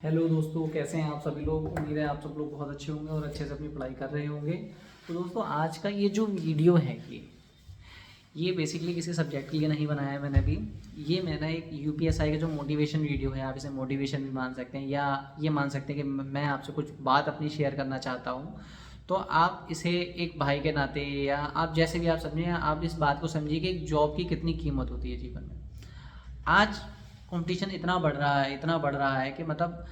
Hello दोस्तों, कैसे हैं आप सभी लोग। उम्मीद है आप सब लोग बहुत अच्छे होंगे और अच्छे से अपनी पढ़ाई कर रहे होंगे। तो दोस्तों, आज का ये जो वीडियो है ये बेसिकली किसी सब्जेक्ट के लिए नहीं बनाया है मैंने भी। ये मैंने एक यूपीएसआई का जो मोटिवेशन वीडियो है, आप इसे मोटिवेशन भी मान सकते हैं या ये मान सकते हैं कि मैं आपसे कुछ बात अपनी शेयर करना चाहता हूँ। तो आप इसे एक भाई के नाते या आप जैसे भी आप समझें, आप इस बात को समझिए कि एक जॉब की कितनी कीमत होती है जीवन में। आज कंपटीशन इतना बढ़ रहा है कि मतलब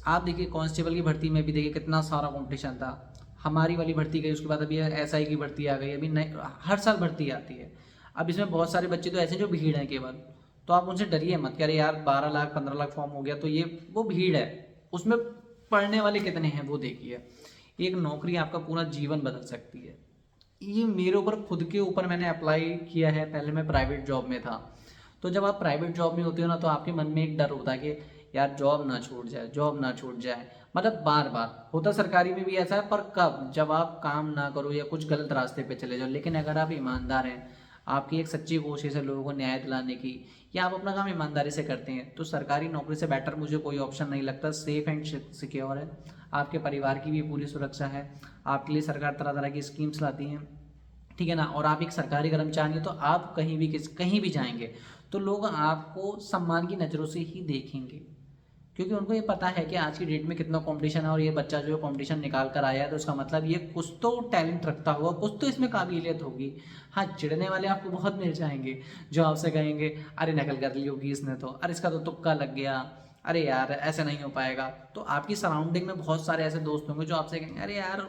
आप देखिए, कांस्टेबल की भर्ती में भी देखिए कितना सारा कंपटीशन था। हमारी वाली भर्ती गई, उसके बाद अभी एसआई की भर्ती आ गई, अभी नई हर साल भर्ती आती है। अब इसमें बहुत सारे बच्चे तो ऐसे जो भीड़ हैं केवल। तो आप उनसे डरिए मत, कह रहे यार 12 लाख 15 लाख फॉर्म हो गया तो ये वो भीड़ है। उसमें पढ़ने वाले कितने हैं वो देखिए। एक नौकरी आपका पूरा जीवन बदल सकती है। ये मेरे ऊपर खुद के ऊपर मैंने अप्लाई किया है। पहले मैं प्राइवेट जॉब में था। तो जब आप प्राइवेट जॉब में होते हो ना, तो आपके मन में एक डर होता है कि यार जॉब ना छूट जाए, जॉब ना छूट जाए। मतलब बार बार होता सरकारी में भी ऐसा है, पर कब, जब आप काम ना करो या कुछ गलत रास्ते पे चले जाओ। लेकिन अगर आप ईमानदार हैं, आपकी एक सच्ची कोशिश है लोगों को न्याय दिलाने की, या आप अपना काम ईमानदारी से करते हैं, तो सरकारी नौकरी से बेटर मुझे कोई ऑप्शन नहीं लगता। सेफ एंड सिक्योर है, आपके परिवार की भी पूरी सुरक्षा है, आपके लिए सरकार तरह तरह की स्कीम्स लाती हैं, ठीक है ना। और आप एक सरकारी कर्मचारी हैं, तो आप कहीं भी जाएंगे तो लोग आपको सम्मान की नज़रों से ही देखेंगे, क्योंकि उनको ये पता है कि आज की डेट में कितना कंपटीशन है। और ये बच्चा जो कंपटीशन निकाल कर आया है, तो उसका मतलब ये कुछ तो टैलेंट रखता होगा, कुछ तो इसमें काबिलियत होगी। हाँ, चिढ़ने वाले आपको बहुत मिल जाएंगे जो आपसे कहेंगे अरे नकल कर ली होगी इसने, तो अरे इसका तो तुक्का लग गया, अरे यार ऐसे नहीं हो पाएगा। तो आपकी सराउंडिंग में बहुत सारे ऐसे दोस्त होंगे जो आपसे कहेंगे अरे यार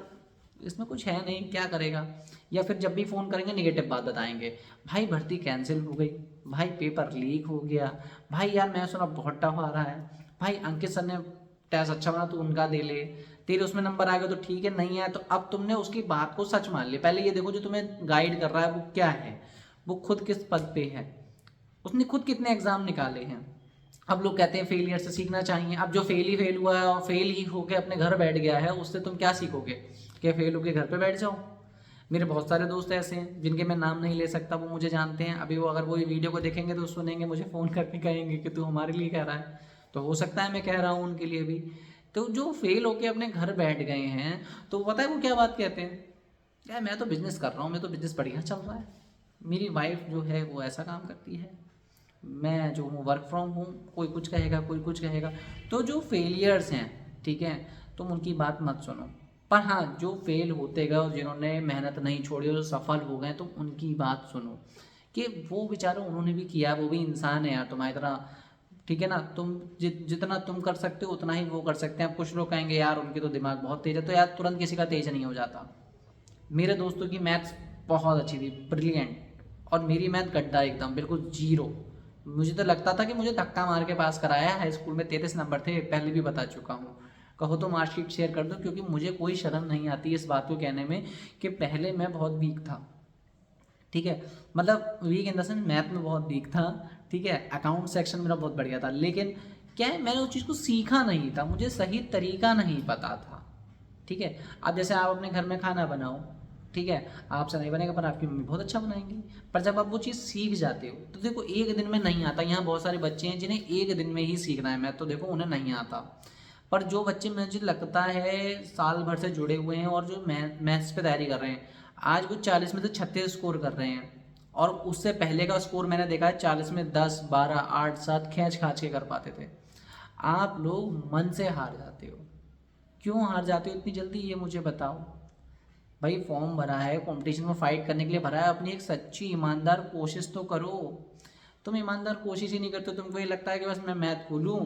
इसमें कुछ है नहीं, क्या करेगा। या फिर जब भी फ़ोन करेंगे निगेटिव बात बताएंगे, भाई भर्ती कैंसिल हो गई, भाई पेपर लीक हो गया, भाई यार मैं सुना बहुत टफ आ रहा है, भाई अंकित सर ने टेस्ट अच्छा बना तो उनका दे ले, तेरे उसमें नंबर आ गया तो ठीक है, नहीं आया तो अब तुमने उसकी बात को सच मान लिया। पहले ये देखो जो तुम्हें गाइड कर रहा है वो क्या है, वो खुद किस पद पे है, उसने खुद कितने एग्जाम निकाले हैं। अब लोग कहते हैं फेलियर से सीखना चाहिए। अब जो फेल हुआ है और फेल ही होके अपने घर बैठ गया है, उससे तुम क्या सीखोगे? क्या फेल होके घर पे बैठ जाओ? मेरे बहुत सारे दोस्त ऐसे हैं जिनके मैं नाम नहीं ले सकता, वो मुझे जानते हैं। अभी वो अगर वो ये वीडियो को देखेंगे तो सुनेंगे, मुझे फ़ोन करके कहेंगे कि तू हमारे लिए कह रहा है। तो हो सकता है मैं कह रहा हूँ उनके लिए भी। तो जो फेल होके अपने घर बैठ गए हैं, तो पता है वो क्या बात कहते हैं? यार मैं तो बिजनेस कर रहा हूँ, मैं तो बिजनेस बढ़िया चल रहा है, मेरी वाइफ जो है वो ऐसा काम करती है, मैं जो हूँ वर्क फ्रॉम होम। कोई कुछ कहेगा, कोई कुछ कहेगा। तो जो फेलियर्स हैं, ठीक है, तुम उनकी बात मत सुनो। पर हाँ, जो फेल होते गए और जिन्होंने मेहनत नहीं छोड़ी और सफल हो गए, तो उनकी बात सुनो कि वो बेचारे उन्होंने भी किया, वो भी इंसान है यार तुम्हारी तरह, ठीक है ना। तुम जितना तुम कर सकते हो उतना ही वो कर सकते हैं। अब कुछ लोग कहेंगे यार उनकी तो दिमाग बहुत तेज है, तो यार तुरंत किसी का तेज नहीं हो जाता। मेरे दोस्तों की मैथ्स बहुत अच्छी थी, ब्रिलियंट, और मेरी मैथ गड्ढा एकदम बिल्कुल जीरो। मुझे तो लगता था कि मुझे धक्का मार के पास कराया है। हाई स्कूल में 33 नंबर थे, पहले भी बता चुका हूँ। कहो तो मार्कशीट शेयर कर दो, क्योंकि मुझे कोई शर्म नहीं आती इस बात को कहने में कि पहले मैं बहुत वीक था, ठीक है। मतलब weak in the sense math में बहुत वीक था, ठीक है। अकाउंट सेक्शन मेरा बहुत बढ़िया था, लेकिन क्या है, मैंने उस चीज़ को सीखा नहीं था, मुझे सही तरीका नहीं पता था, ठीक है। अब जैसे आप अपने घर में खाना बनाओ, ठीक है, आपसे नहीं बनेगा पर आपकी मम्मी बहुत अच्छा बनाएंगी। पर जब आप वो चीज़ सीख जाते हो, तो देखो एक दिन में नहीं आता। यहाँ बहुत सारे बच्चे हैं जिन्हें एक दिन में ही सीखना है, मैं तो देखो उन्हें नहीं आता। पर जो बच्चे मुझे लगता है साल भर से जुड़े हुए हैं और जो मैथ्स पे तैयारी कर रहे हैं, आज वो 40 में से 36 स्कोर कर रहे हैं। और उससे पहले का स्कोर मैंने देखा है 40 में 10 12 8 7 खींच खाच के कर पाते थे। आप लोग मन से हार जाते हो। क्यों हार जाते हो इतनी जल्दी, ये मुझे बताओ। भाई फॉर्म भरा है, कंपटीशन में फाइट करने के लिए भरा है, अपनी एक सच्ची ईमानदार कोशिश तो करो। तुम ईमानदार कोशिश ही नहीं करते, तुमको ये लगता है कि बस मैं मैथ खोलूँ,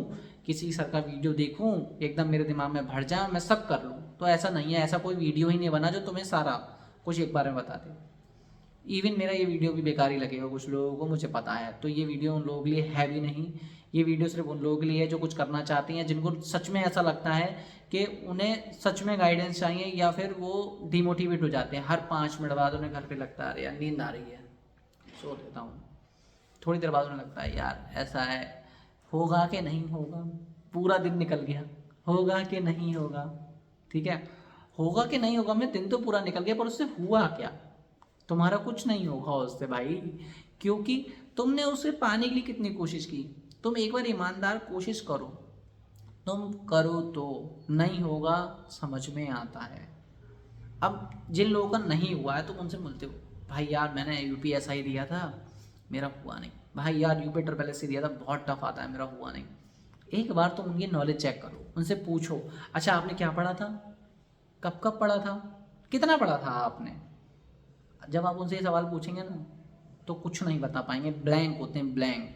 किसी सर का वीडियो देखूँ, एकदम मेरे दिमाग में भर जाए, मैं सब कर लूँ। तो ऐसा नहीं है, ऐसा कोई वीडियो ही नहीं बना जो तुम्हें सारा कुछ एक बार में बता दे। इवन मेरा ये वीडियो भी बेकार ही लगेगा कुछ लोगों को, मुझे पता है। तो ये वीडियो उन लोगों के लिए है भी नहीं। ये वीडियो सिर्फ उन लोगों के लिए है जो कुछ करना चाहते हैं, जिनको सच में ऐसा लगता है कि उन्हें सच में गाइडेंस चाहिए, या फिर वो डिमोटिवेट हो जाते हैं। हर 5 मिनट बाद उन्हें घर पे लगता है अरे यार नींद आ रही है, सो लेता हूँ। थोड़ी देर बाद उन्हें लगता है यार ऐसा है, होगा कि नहीं होगा, पूरा दिन निकल गया, होगा कि नहीं होगा, ठीक है। होगा कि नहीं होगा में दिन तो पूरा निकल गया, पर उससे हुआ क्या? तुम्हारा कुछ नहीं होगा उससे भाई, क्योंकि तुमने उसे पाने के लिए कितनी कोशिश की। तुम एक बार ईमानदार कोशिश करो, तुम करो तो नहीं होगा, समझ में आता है। अब जिन लोगों का नहीं हुआ है तुम उनसे बोलते हो भाई यार मैंने यूपीएसआई दिया था मेरा हुआ नहीं, भाई यार यूपी ट्रिपल एस दिया था बहुत टफ आता है मेरा हुआ नहीं। एक बार तुम उनकी नॉलेज चेक करो, उनसे पूछो अच्छा आपने क्या पढ़ा था, कब कब पढ़ा था, कितना पढ़ा था आपने। जब आप उनसे ये सवाल पूछेंगे ना तो कुछ नहीं बता पाएंगे, ब्लैंक होते हैं ब्लैंक।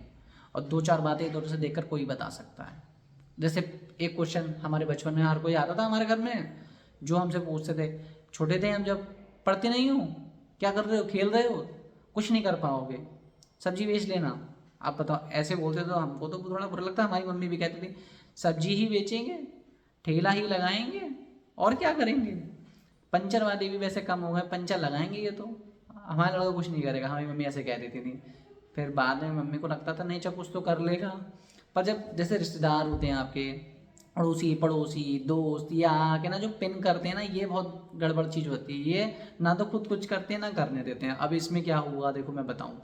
और दो चार बातें इधर से देखकर कोई बता सकता है। जैसे एक क्वेश्चन हमारे बचपन में हर कोई आता था हमारे घर में, जो हमसे पूछते थे, छोटे थे हम जब, पढ़ते नहीं हो, क्या कर रहे हो, खेल रहे हो, कुछ नहीं कर पाओगे, सब्जी बेच लेना। आप बताओ, ऐसे बोलते तो हमको तो थोड़ा बुरा लगता। हमारी मम्मी भी कहती थी सब्जी ही बेचेंगे, ठेला ही लगाएंगे और क्या करेंगे, पंचर वाले भी वैसे कम हो गए, पंचर लगाएंगे ये तो, हमारा लड़का कुछ नहीं करेगा, हमारी मम्मी ऐसे कह देती थी। फिर बाद में मम्मी को लगता था नहीं चल कुछ तो कर लेगा। पर जब जैसे रिश्तेदार होते हैं आपके, अड़ोसी पड़ोसी दोस्त, या आके ना जो पिन करते हैं ना, ये बहुत गड़बड़ चीज़ होती है। ये ना तो खुद कुछ करते हैं ना करने देते हैं। अब इसमें क्या हुआ देखो मैं बताऊं,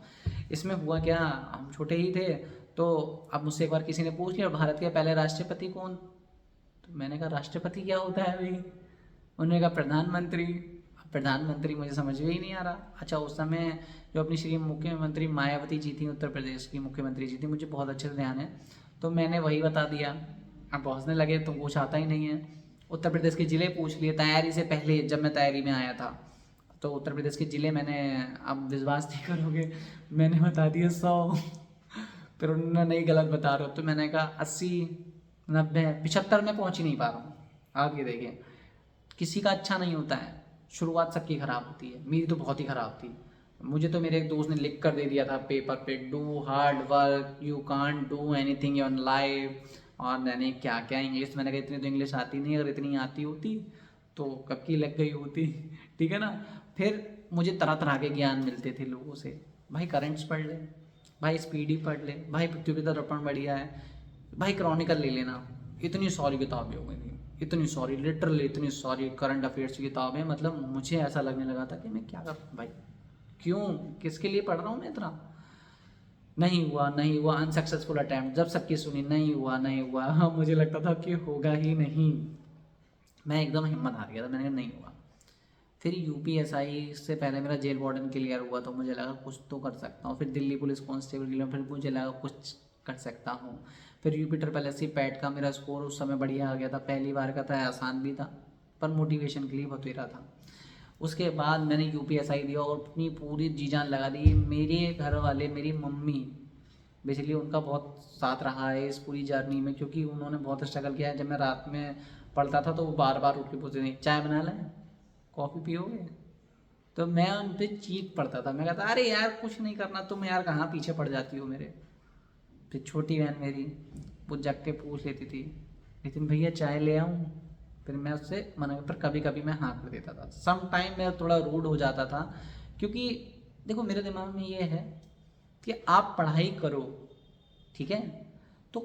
इसमें हुआ क्या, हम छोटे ही थे तो अब मुझसे एक बार किसी ने पूछ लिया भारत के पहले राष्ट्रपति कौन, तो मैंने कहा राष्ट्रपति क्या होता है भाई, उन्होंने कहा प्रधानमंत्री। प्रधानमंत्री मुझे समझ में ही नहीं आ रहा। अच्छा उस समय जो अपनी श्री मुख्यमंत्री मायावती जी थी, उत्तर प्रदेश की मुख्यमंत्री जी थी, मुझे बहुत अच्छे से ध्यान है, तो मैंने वही बता दिया। अब पहुँचने लगे तो कुछ आता ही नहीं है, उत्तर प्रदेश के ज़िले पूछ लिए तैयारी से पहले, जब मैं तैयारी में आया था तो उत्तर प्रदेश के ज़िले मैंने, अब विश्वास नहीं करोगे, मैंने बता दिया 100। फिर उन्होंने नहीं गलत बता रहे हो, तो मैंने कहा 80 90 75 में पहुँच ही नहीं पा रहा हूँ। आप ये देखिए, किसी का अच्छा नहीं होता है, शुरुआत सबकी ख़राब होती है। मेरी तो बहुत ही ख़राब थी। मुझे तो मेरे एक दोस्त ने लिख कर दे दिया था पेपर पे, do hard work, you can't do anything in life, और मैंने क्या क्या इंग्लिश, मैंने कहा इतनी तो इंग्लिश आती नहीं, अगर इतनी आती होती तो कब की लग गई होती। ठीक है ना। फिर मुझे तरह तरह के ज्ञान मिलते थे लोगों से, भाई करंट्स पढ़ ले, भाई स्पीडी पढ़ ले, भाई पृथ्वी का दर्पण बढ़िया है, भाई क्रॉनिकल ले लेना। इतनी सारी किताबें हो गई थी, इतनी सारी, लिटरली इतनी सारी करंट अफेयर्स की किताबें। मतलब मुझे ऐसा लगने लगा था कि मैं क्या कर भाई, क्यों, किसके लिए पढ़ रहा हूँ मैं इतना। नहीं हुआ नहीं हुआ, अनसक्सेसफुल अटैम्प्ट, जब सबकी सुनी नहीं हुआ नहीं हुआ, हाँ मुझे लगता था कि होगा ही नहीं। मैं एकदम हिम्मत हार गया था, मैंने कहा नहीं हुआ। फिर यूपीएसआई से पहले मेरा जेल वार्डन क्लियर हुआ तो मुझे लगा कुछ तो कर सकता हूँ। फिर दिल्ली पुलिस कांस्टेबल क्लियर, फिर मुझे लगा कुछ कर सकता हूँ। फिर UP triple S C PET का मेरा स्कोर उस समय बढ़िया आ गया था, पहली बार का था, आसान भी था, पर मोटिवेशन के लिए बतेरा था। उसके बाद मैंने यूपीएसआई दिया और अपनी पूरी जी जान लगा दी। मेरे घर वाले, मेरी मम्मी बेसिकली, उनका बहुत साथ रहा है इस पूरी जर्नी में, क्योंकि उन्होंने बहुत स्ट्रगल किया है। जब मैं रात में पढ़ता था तो वो बार बार उठ के पूछते थे चाय बना लें, कॉफ़ी पियोगे, तो मैं उन पर चीख पड़ता था। मैं कहता अरे यार कुछ नहीं करना, तुम यार कहाँ पीछे पड़ जाती हो मेरे। फिर छोटी बहन मेरी, वो जग के पूछ लेती थी नितिन भैया चाय ले आऊँ, फिर मैं उससे मना, पर कभी कभी मैं हाँ कर देता था। सम टाइम मैं थोड़ा रूड हो जाता था, क्योंकि देखो मेरे दिमाग में ये है कि आप पढ़ाई करो, ठीक है, तो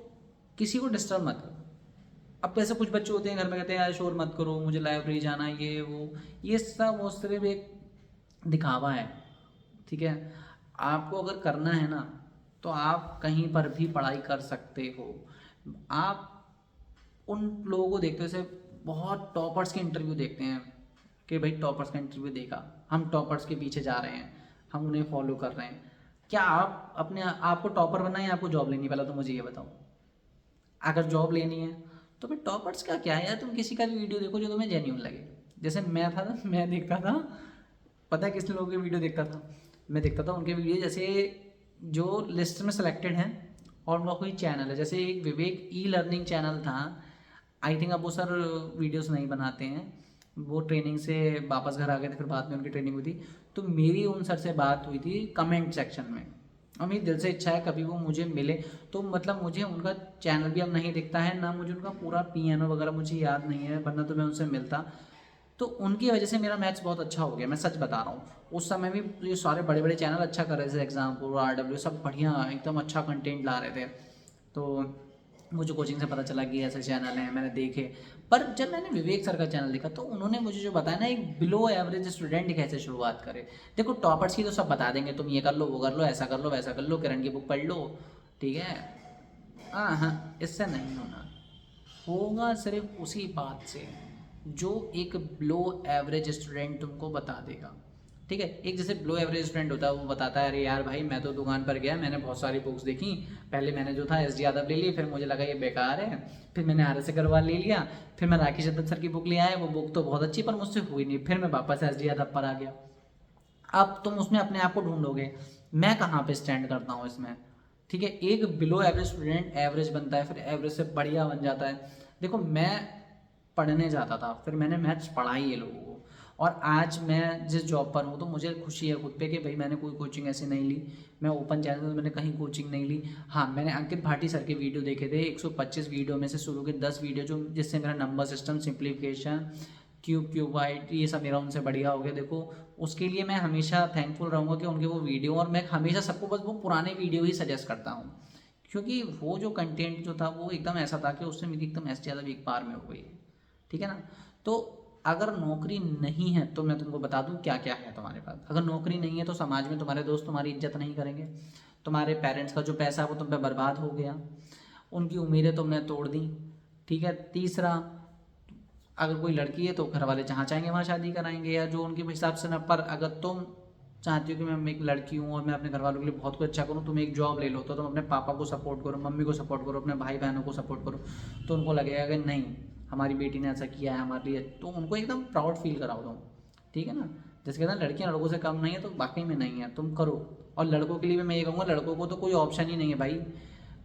किसी को डिस्टर्ब मत करो। अब ऐसे कुछ बच्चे होते हैं घर में कहते हैं यार शोर मत करो, मुझे लाइब्रेरी जाना है, ये वो, ये सब वो सिर्फ एक दिखावा है। ठीक है, आपको अगर करना है ना तो आप कहीं पर भी पढ़ाई कर सकते हो। आप उन लोगों को देखते हो, जैसे बहुत टॉपर्स के इंटरव्यू देखते हैं कि भाई टॉपर्स का इंटरव्यू देखा, हम टॉपर्स के पीछे जा रहे हैं, हम उन्हें फॉलो कर रहे हैं। क्या आप अपने आपको टॉपर बनना है या आपको जॉब लेनी है, पहले तो मुझे ये बताओ। अगर जॉब लेनी है तो फिर टॉपर्स का क्या है यार, तुम किसी का भी वीडियो देखो जो तुम्हें जेन्यून लगे। जैसे मैं था ना, मैं देखता था, पता है किस लोगों के वीडियो देखता था, मैं देखता था उनके वीडियो जैसे जो लिस्ट में सिलेक्टेड हैं और उनका कोई चैनल है। जैसे एक विवेक ई लर्निंग चैनल था, आई थिंक अब वो सर वीडियोस नहीं बनाते हैं, वो ट्रेनिंग से वापस घर आ गए थे, फिर बाद में उनकी ट्रेनिंग हुई थी। तो मेरी उन सर से बात हुई थी कमेंट सेक्शन में, और मेरी दिल से इच्छा है कभी वो मुझे मिले। तो मतलब मुझे उनका चैनल भी अब नहीं दिखता है ना, मुझे उनका पूरा पियानो वगैरह मुझे याद नहीं है, वरना तो मैं उनसे मिलता। तो उनकी वजह से मेरा मैथ्स बहुत अच्छा हो गया, मैं सच बता रहा हूँ। उस समय भी ये सारे बड़े बड़े चैनल अच्छा कर रहे थे, एग्जाम्पल RW सब बढ़िया एकदम अच्छा कंटेंट ला रहे थे। तो मुझे कोचिंग से पता चला कि ऐसे चैनल हैं, मैंने देखे। पर जब मैंने विवेक सर का चैनल देखा तो उन्होंने मुझे जो बताया ना, एक बिलो एवरेज स्टूडेंट कैसे शुरुआत करे। देखो टॉपर्स की तो सब बता देंगे, तुम ये कर लो वो कर लो, ऐसा कर लो वैसा कर लो, किरण की बुक पढ़ लो, ठीक है। हाँ हाँ, इससे नहीं होना। होगा सिर्फ उसी बात से जो एक बिलो एवरेज स्टूडेंट तुमको बता देगा। ठीक है, एक जैसे बिलो एवरेज स्टूडेंट होता है वो बताता है अरे यार भाई मैं तो दुकान पर गया, मैंने बहुत सारी बुक्स देखी, पहले मैंने जो था एस डी यादव ले ली, फिर मुझे लगा ये बेकार है, फिर मैंने आर एस अग्रवाल ले लिया, फिर मैं राकेश दत्त सर की बुक ले आया, वो बुक तो बहुत अच्छी पर मुझसे हुई नहीं, फिर मैं वापस एस डी यादव पर आ गया। अब तुम उसमें अपने आप को ढूंढोगे, मैं कहाँ पे स्टैंड करता हूँ इसमें। ठीक है, एक बिलो एवरेज स्टूडेंट एवरेज बनता है, फिर एवरेज से बढ़िया बन जाता है। देखो मैं पढ़ने जाता था, फिर मैंने मैथ्स पढ़ाई है लोगों को, और आज मैं जिस जॉब पर हूँ तो मुझे खुशी है खुद पे कि भाई मैंने कोई कोचिंग ऐसी नहीं ली, मैं ओपन चैनल में मैंने कहीं कोचिंग नहीं ली। हाँ, मैंने अंकित भाटी सर के वीडियो देखे थे, 125 वीडियो में से शुरू के 10 वीडियो जो जिससे मेरा नंबर सिस्टम, सिंप्लीफिकेशन, क्यूबाइट, ये सब मेरा उनसे बढ़िया हो गया। देखो उसके लिए मैं हमेशा थैंकफुल रहूँगा कि उनके वो वीडियो, और मैं हमेशा सबको बस वो पुराने वीडियो ही सजेस्ट करता हूँ, क्योंकि वो जो कंटेंट जो था वो एकदम ऐसा था कि उससे मेरी एकदम ऐसी ज़्यादा एक बार में हो गई। ठीक है ना। तो अगर नौकरी नहीं है तो मैं तुमको बता दूं क्या क्या है तुम्हारे पास। अगर नौकरी नहीं है तो समाज में तुम्हारे दोस्त तुम्हारी इज्जत नहीं करेंगे, तुम्हारे पेरेंट्स का जो पैसा है वो तुम पे बर्बाद हो गया, उनकी उम्मीदें तुमने तोड़ दी। ठीक है, तीसरा, अगर कोई लड़की है तो घर वाले जहाँ चाहेंगे वहाँ शादी कराएंगे, या जो उनके हिसाब से ना। पर अगर तुम चाहती हो कि मैं एक लड़की हूँ और मैं अपने घर वालों के लिए बहुत कुछ अच्छा करूँ, तुम एक जॉब ले लो, तो तुम अपने पापा को सपोर्ट करो, मम्मी को सपोर्ट करो, अपने भाई बहनों को सपोर्ट करो, तो उनको लगेगा कि नहीं हमारी बेटी ने ऐसा किया है हमारे लिए, तो उनको एकदम प्राउड फील कराओ तुम। ठीक है ना। जैसे कहते हैं लड़कियाँ लड़कों से कम नहीं है, तो वाकई में नहीं है, तुम करो। और लड़कों के लिए भी मैं ये कहूँगा, लड़कों को तो कोई ऑप्शन ही नहीं है भाई,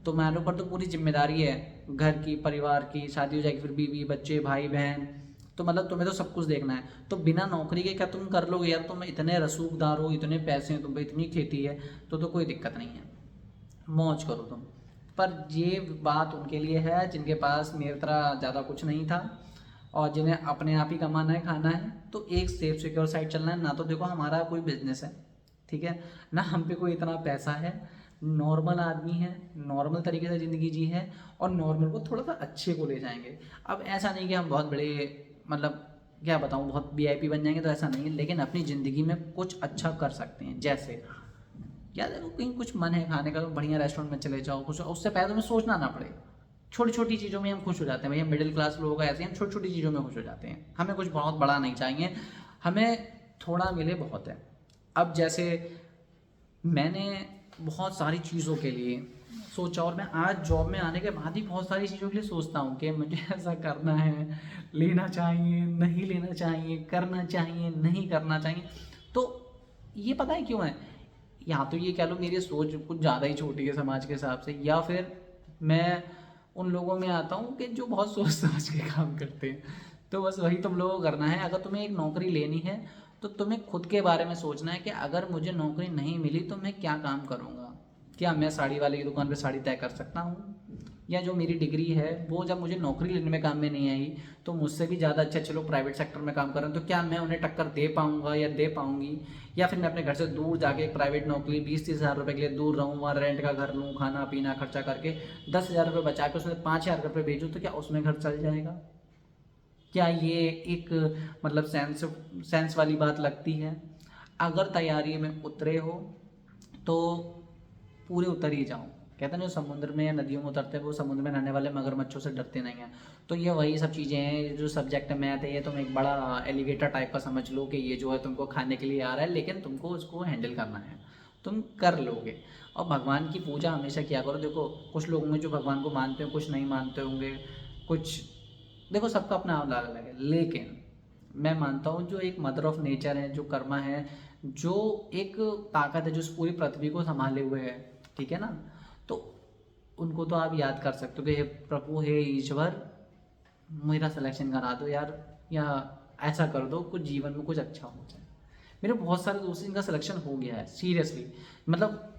तुम्हारे ऊपर तो पूरी जिम्मेदारी है, घर की, परिवार की, शादी हो जाएगी फिर बीवी बच्चे भाई बहन, तो मतलब तुम्हें तो सब कुछ देखना है। तो बिना नौकरी के क्या तुम कर लोगे यार? तुम इतने रसूखदार हो, इतने पैसे हैं तुम पे, इतनी खेती है, तो कोई दिक्कत नहीं है, मौज करो तुम। पर ये बात उनके लिए है जिनके पास मेरी तरह ज़्यादा कुछ नहीं था, और जिन्हें अपने आप ही कमाना है, खाना है, तो एक सेफ सिक्योर साइड चलना है। ना तो देखो हमारा कोई बिजनेस है, ठीक है ना, हम पे कोई इतना पैसा है, नॉर्मल आदमी है, नॉर्मल तरीके से ज़िंदगी जी है, और नॉर्मल को थोड़ा सा अच्छे को ले जाएंगे। अब ऐसा नहीं कि हम बहुत बड़े, मतलब क्या बताऊँ, बहुत वीआईपी बन जाएंगे, तो ऐसा नहीं है, लेकिन अपनी ज़िंदगी में कुछ अच्छा कर सकते हैं। जैसे या देखो कहीं कुछ मन है खाने का तो बढ़िया रेस्टोरेंट में चले जाओ, कुछ उससे पहले तुम्हें सोचना ना पड़े। छोटी छोटी चीज़ों में हम खुश हो जाते हैं, भैया मिडिल क्लास लोग ऐसे हैं, हम छोटी छोटी चीज़ों में खुश हो जाते हैं, हमें कुछ बहुत बड़ा नहीं चाहिए, हमें थोड़ा मिले बहुत है। अब जैसे मैंने बहुत सारी चीज़ों के लिए सोचा, और मैं आज जॉब में आने के बाद ही बहुत सारी चीज़ों के लिए सोचता हूँ कि मुझे ऐसा करना है, लेना चाहिए नहीं लेना चाहिए, करना चाहिए नहीं करना चाहिए। तो ये पता है क्यों है? या तो ये कह लो मेरी सोच कुछ ज़्यादा ही छोटी है समाज के हिसाब से, या फिर मैं उन लोगों में आता हूँ कि जो बहुत सोच समझ के काम करते हैं। तो बस वही तुम लोगों को करना है। अगर तुम्हें एक नौकरी लेनी है तो तुम्हें खुद के बारे में सोचना है कि अगर मुझे नौकरी नहीं मिली तो मैं क्या काम करूँगा। क्या मैं साड़ी वाले की दुकान पे साड़ी तय कर सकता हूँ? या जो मेरी डिग्री है वो जब मुझे नौकरी लेने में काम में नहीं आई, तो मुझसे भी ज़्यादा अच्छे अच्छे लोग प्राइवेट सेक्टर में काम कर रहे हैं, तो क्या मैं उन्हें टक्कर दे पाऊँगा या दे पाऊँगी? या फिर मैं अपने घर से दूर जाके एक प्राइवेट नौकरी 20-30 हज़ार रुपये के लिए दूर रहूँ, वहाँ रेंट का घर लूँ, खाना पीना खर्चा करके 10,000 रुपये बचा के उसमें 5,000 रुपये भेजूँ, तो क्या उसमें घर चल जाएगा? क्या ये एक मतलब सेंस वाली बात लगती है? अगर तैयारी में उतरे हो तो पूरे उतर ही जाओ। कहते हैं ना समुद्र में या नदियों में उतरते हैं वो समुद्र में नहाने वाले मगरमच्छों से डरते नहीं हैं। तो ये वही सब चीज़ें हैं, जो सब्जेक्ट मैथ है ये तुम एक बड़ा एलिगेटर टाइप का समझ लो कि ये जो है तुमको खाने के लिए आ रहा है, लेकिन तुमको उसको हैंडल करना है, तुम कर लोगे। और भगवान की पूजा हमेशा किया करो। देखो कुछ लोग होंगे जो भगवान को मानते हो, कुछ नहीं मानते होंगे, कुछ, देखो सबका अपना अलग अलग है, लेकिन मैं मानता हूँ जो एक मदर ऑफ नेचर है, जो कर्मा है, जो एक ताकत है जो इस पूरी पृथ्वी को संभाले हुए है, ठीक है ना, तो उनको तो आप याद कर सकते हो कि हे प्रभु, हे ईश्वर, मेरा सिलेक्शन करा दो यार, या ऐसा कर दो कुछ जीवन में कुछ अच्छा हो जाए। मेरे बहुत सारे दोस्त जिनका सिलेक्शन हो गया है, सीरियसली, मतलब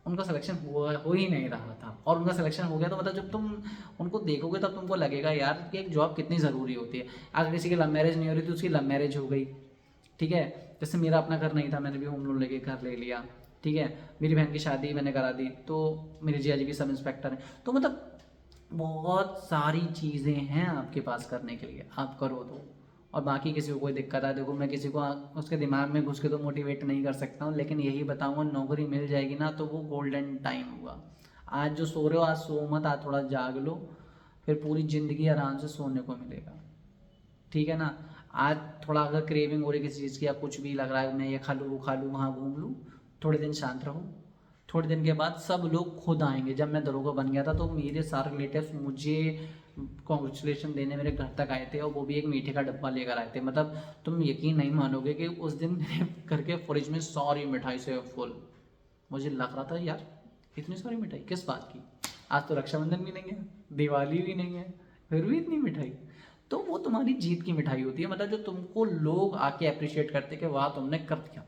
उनका सिलेक्शन हो ही नहीं रहा था, और उनका सिलेक्शन हो गया, तो मतलब जब तुम उनको देखोगे तब तुमको लगेगा यार कि एक जॉब कितनी ज़रूरी होती है। अगर किसी की लव मैरिज नहीं हो रही तो उसकी लव मैरिज हो गई, ठीक है। जैसे मेरा अपना घर नहीं था, मैंने भी होम लोन लेके घर ले लिया, ठीक है। मेरी बहन की शादी मैंने करा दी, तो मेरे जिया जी भी सब इंस्पेक्टर हैं। तो मतलब बहुत सारी चीज़ें हैं आपके पास करने के लिए, आप करो तो। और बाकी किसी को कोई दिक्कत है, देखो मैं किसी को उसके दिमाग में घुस के तो मोटिवेट नहीं कर सकता हूँ, लेकिन यही बताऊँगा नौकरी मिल जाएगी ना तो वो गोल्डन टाइम होगा। आज जो सो रहे हो आज सो मत, आज थोड़ा जाग लो, फिर पूरी ज़िंदगी आराम से सोने को मिलेगा, ठीक है ना। आज थोड़ा अगर क्रेविंग हो रही किसी चीज़ की या कुछ भी लग रहा है मैं ये खा लूँ वो खा लूँ वहाँ घूम लूँ, थोड़े दिन शांत रहो, थोड़े दिन के बाद सब लोग खुद आएंगे। जब मैं दरोगा बन गया था तो मेरे सारे रिलेटिव्स मुझे कॉन्ग्रेचुलेशन देने मेरे घर तक आए थे, और वो भी एक मीठे का डब्बा लेकर आए थे। मतलब तुम यकीन नहीं मानोगे कि उस दिन मेरे घर के फ्रिज में सारी मिठाई से फुल। मुझे लग रहा था यार इतनी सारी मिठाई किस बात की, आज तो रक्षाबंधन भी नहीं है, दिवाली भी नहीं है, फिर भी इतनी मिठाई। तो वो तुम्हारी जीत की मिठाई होती है, मतलब जो तुमको लोग आके अप्रिशिएट करते कि वाह तुमने कर दिया।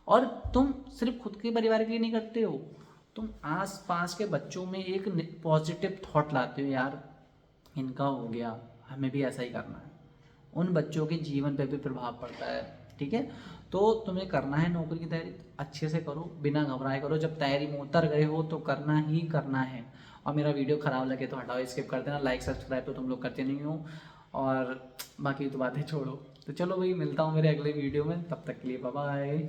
और तुम सिर्फ खुद के परिवार के लिए नहीं करते हो, तुम आस पास के बच्चों में एक पॉजिटिव थॉट लाते हो, यार इनका हो गया हमें भी ऐसा ही करना है। उन बच्चों के जीवन पे भी प्रभाव पड़ता है, ठीक है। तो तुम्हें करना है नौकरी की तैयारी अच्छे से करो, बिना घबराए करो। जब तैयारी में उतर गए हो तो करना ही करना है। और मेरा वीडियो ख़राब लगे तो हटाओ, स्किप कर देना। लाइक सब्सक्राइब तो तुम लोग करते नहीं हो, और बाकी तो बातें छोड़ो। तो चलो भाई, मिलता हूँ मेरे अगले वीडियो में, तब तक के लिए बाय बाय।